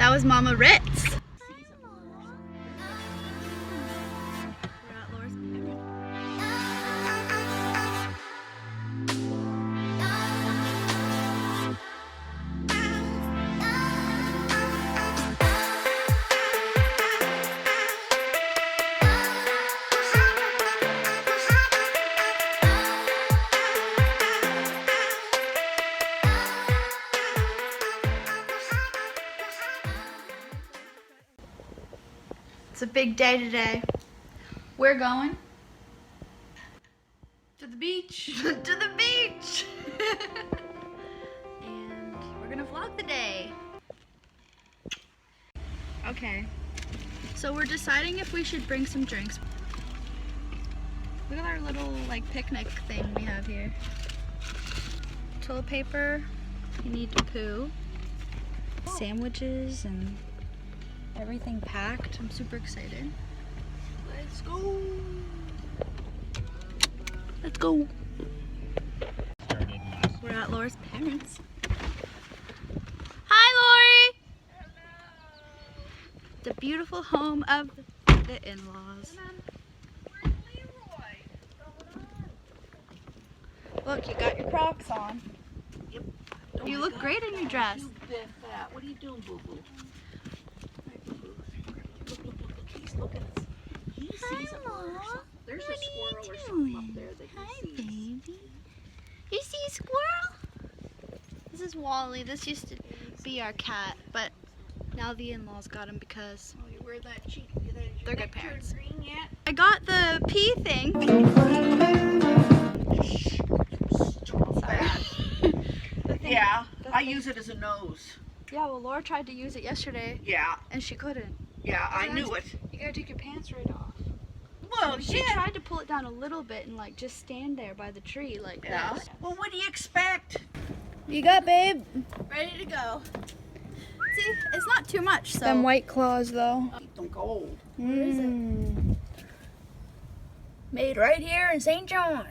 That was Mama Ritz. It's a big day today. We're going to the beach. to the beach. And we're gonna vlog the day. Okay. So we're deciding if we should bring some drinks. Look at our little like picnic thing we have here. Toilet paper, you need to poo. Sandwiches and everything packed. I'm super excited. Let's go. Let's go. We're at Laura's parents. Hi, Lori. Hello. The beautiful home of the in-laws. Look, you got your Crocs on. Yep. You look great in your dress. You bet that. What are you doing, boo-boo? Look at us. He sees a bird or something. There's a squirrel or something up there that he sees. Baby. You see a squirrel? This is Wally. This used to be our cat, but now the in-laws got him because Oh, you wear that cheek. they're good parents. Green yet? I got the pee thing. Yeah, I use it as a nose. Yeah, well, Laura tried to use it yesterday Yeah, and she couldn't. yeah, I knew it. You gotta take your pants right off. Well, She yeah. tried to pull it down a little bit and like just stand there by the tree like Yeah. this. Well, what do you expect? You got, babe? Ready to go. See, it's not too much, so. Them White Claws, though. Keep them cold. Where is it? Made right here in St. John.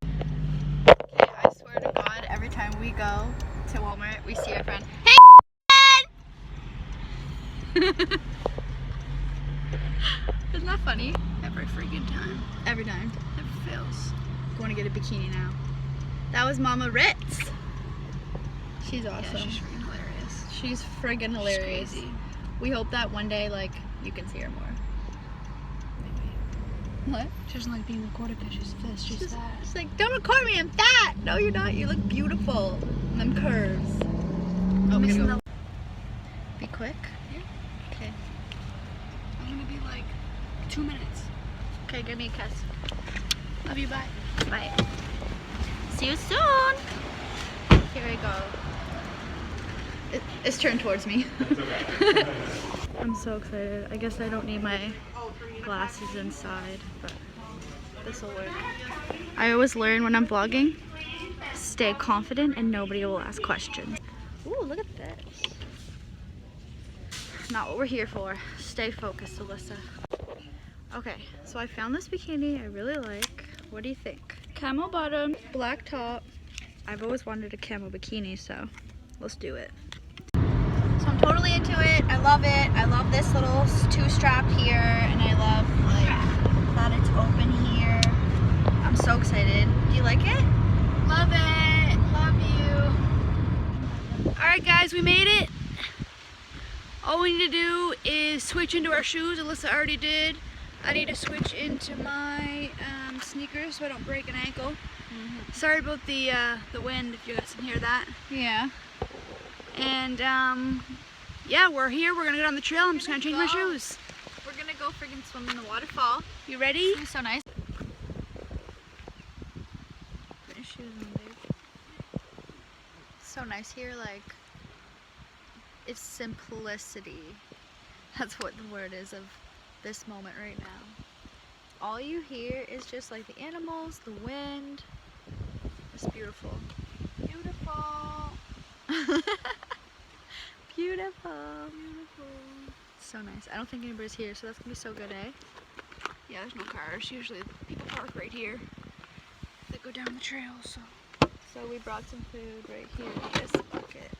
Okay, I swear to God, every time we go to Walmart, we see our friend. Hey, isn't that funny? Every freaking time. Every time. It fails. Going to get a bikini now. That was Mama Ritz. She's awesome. Yeah, she's freaking hilarious. She's friggin' hilarious. She's crazy. We hope that one day, like, you can see her more. What? She doesn't like being recorded because she's fat. She's fat. She's like, don't record me, I'm fat! No, you're not. You look beautiful. And them curves. Oh, we gotta go. Be quick? Yeah. Okay. I'm gonna be like 2 minutes. Okay, give me a kiss. Love you, bye. Bye. See you soon! Here we go. It's turned towards me. I'm so excited. I guess I don't need my glasses inside, but this will work. I always learn when I'm vlogging, stay confident and nobody will ask questions. Ooh, look at this. Not what we're here for. Stay focused, Alyssa. Okay, so I found this bikini I really like. What do you think? Camo bottom, black top. I've always wanted a camo bikini, so let's do it. So I'm totally into it. I love it. I love this little two-strap here, and I love like that it's open here. I'm so excited. Do you like it? Love it. Love you. Alright guys, we made it. All we need to do is switch into our shoes. Alyssa already did. I need to switch into my sneakers so I don't break an ankle. Sorry about the wind if you guys can hear that. Yeah. And yeah, we're here. We're gonna get on the trail. I'm just gonna change my shoes. We're gonna go friggin' swim in the waterfall. You ready? It's so nice. Put your shoes on, babe. So nice here, like, it's simplicity. That's what the word is of this moment right now. All you hear is just like the animals, the wind. It's beautiful. Beautiful. Beautiful. Beautiful. So nice. I don't think anybody's here, so that's gonna be so good, eh? Yeah, there's no cars. Usually people park right here that go down the trail, so. So we brought some food right here in this bucket.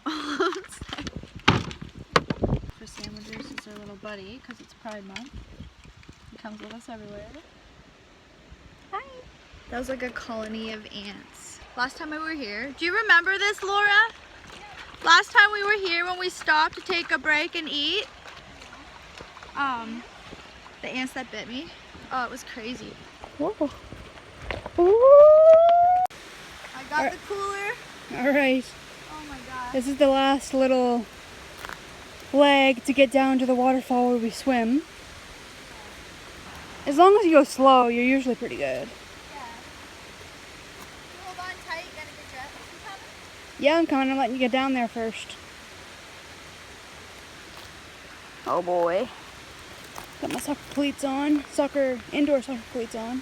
Ow. buddy because it's Pride Month. He comes with us everywhere. Hi. That was like a colony of ants. Last time we were here. Do you remember this, Laura? Last time we were here when we stopped to take a break and eat. The ants that bit me. Oh, it was crazy. Whoa. I got the cooler. All right. Oh my god. This is the last little leg to get down to the waterfall where we swim. As long as you go slow, you're usually pretty good. Yeah. Hold on tight. Gotta get dressed. You coming? Yeah, I'm coming. I'm letting you get down there first. Oh boy. Got my soccer cleats on. Indoor soccer cleats on.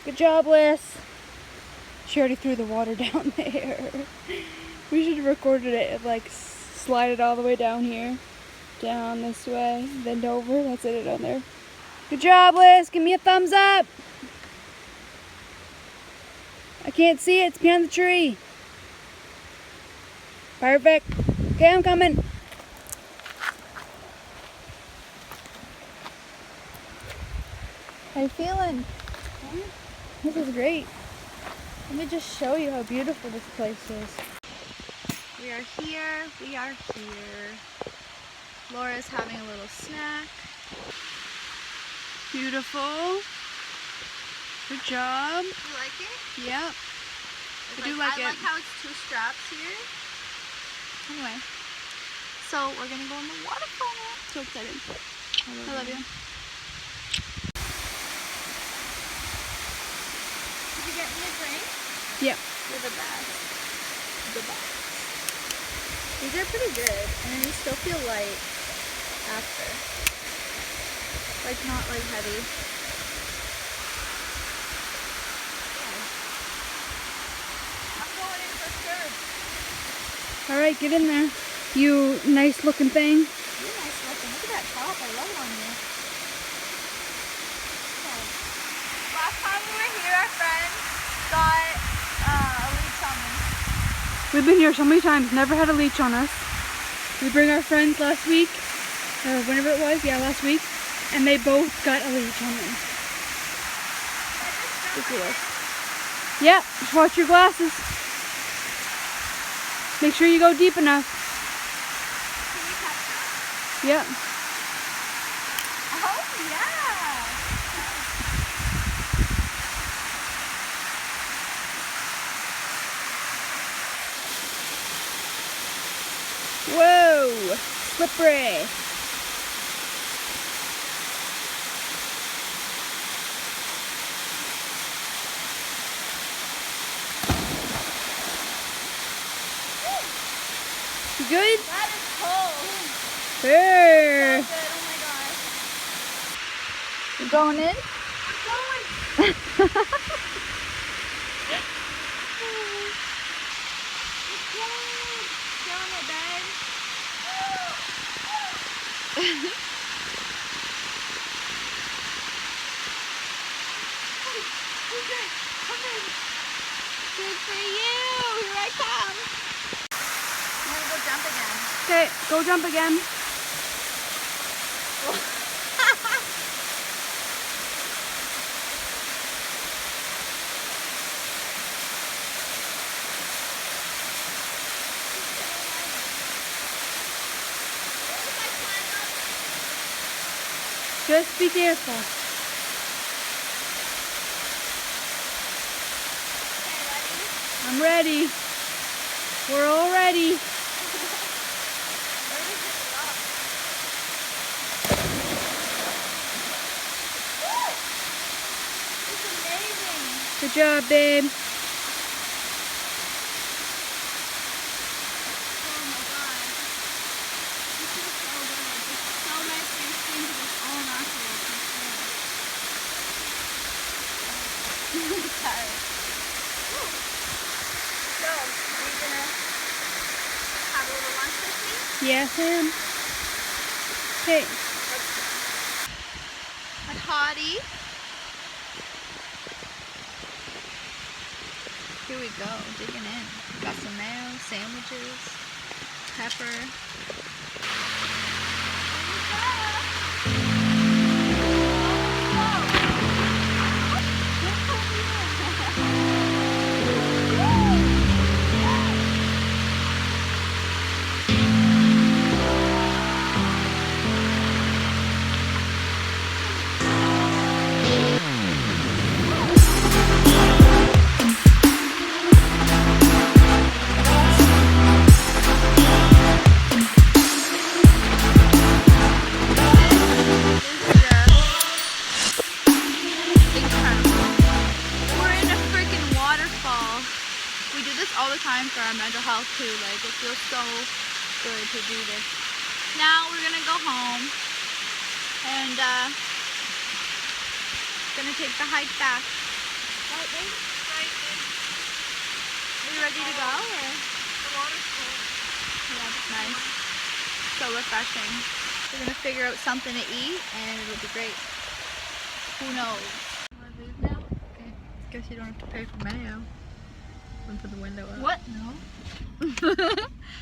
Good job, Liz. She already threw the water down there. We should have recorded it, like slide it all the way down here. Down this way, bend over, that's it down there. Good job, Liz. Give me a thumbs up. I can't see it, it's behind the tree. Perfect. Okay, I'm coming. How you feeling? This is great. Let me just show you how beautiful this place is. We are here. We are here. Laura's having a little snack. Beautiful. Good job. You like it? Yep. I do like it. I like how it's two straps here. Anyway, so we're gonna go in the waterfall now. So excited. I love you. Did you get me a drink? Yep. You're the best. The best. These are pretty good, and then you still feel light after. Like not like heavy. I'm going in for sure. All right, get in there. You nice looking thing. You're nice looking. Look at that top. I love it on you. Okay. Last time we were here, our friend got a leech on me. We've been here so many times, never had a leech on us. We bring our friends last week, or whenever it was, yeah, last week, and they both got a leech on them. Ridiculous. Yeah, just watch your glasses. Make sure you go deep enough. Yeah. Oh, yeah. Whoa, slippery. You good? That is cold. Sure. So good. Oh my gosh. You going in? Feeling it, babe? Good for you. Here I come. I'm gonna go jump again. Okay, go jump again. Just be careful. I'm ready. We're all ready. Good job, babe. Oh my god. This is so good. It's so nice for your skin because it's all natural. I'm tired. So, are you gonna have a little lunch with me? Yes, ma'am. Okay. A toddy. Here we go, digging in. Got some mayo, sandwiches, pepper. too. Like, it feels so good to do this. Now we're gonna go home and gonna take the hike back. Right, babe? Right, Are you ready to go? Or? the water's cold. Yeah, it's nice. So refreshing. We're gonna figure out something to eat and it'll be great. Who knows? Wanna leave now? Okay. Guess you don't have to pay for mayo. And put the window up. What? No.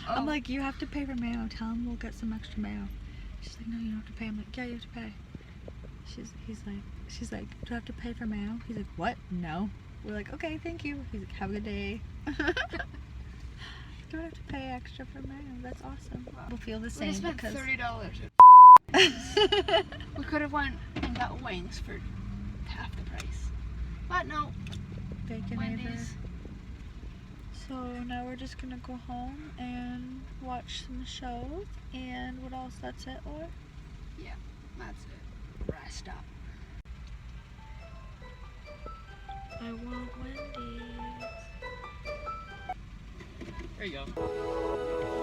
I'm Oh. like, you have to pay for mayo. Tell him we'll get some extra mayo. She's like, no, you don't have to pay. I'm like, yeah, you have to pay. She's like, do I have to pay for mayo? He's like, what? No. We're like, okay, thank you. He's like, have a good day. Don't have to pay extra for mayo. That's awesome. We'll feel the We same just spent because $30. We could have went and got wings for half the price. But no, Baconator. Wendy's. So now we're just gonna go home and watch some shows. And what else? That's it, or? That's it. Rest up. I want Wendy's. There you go.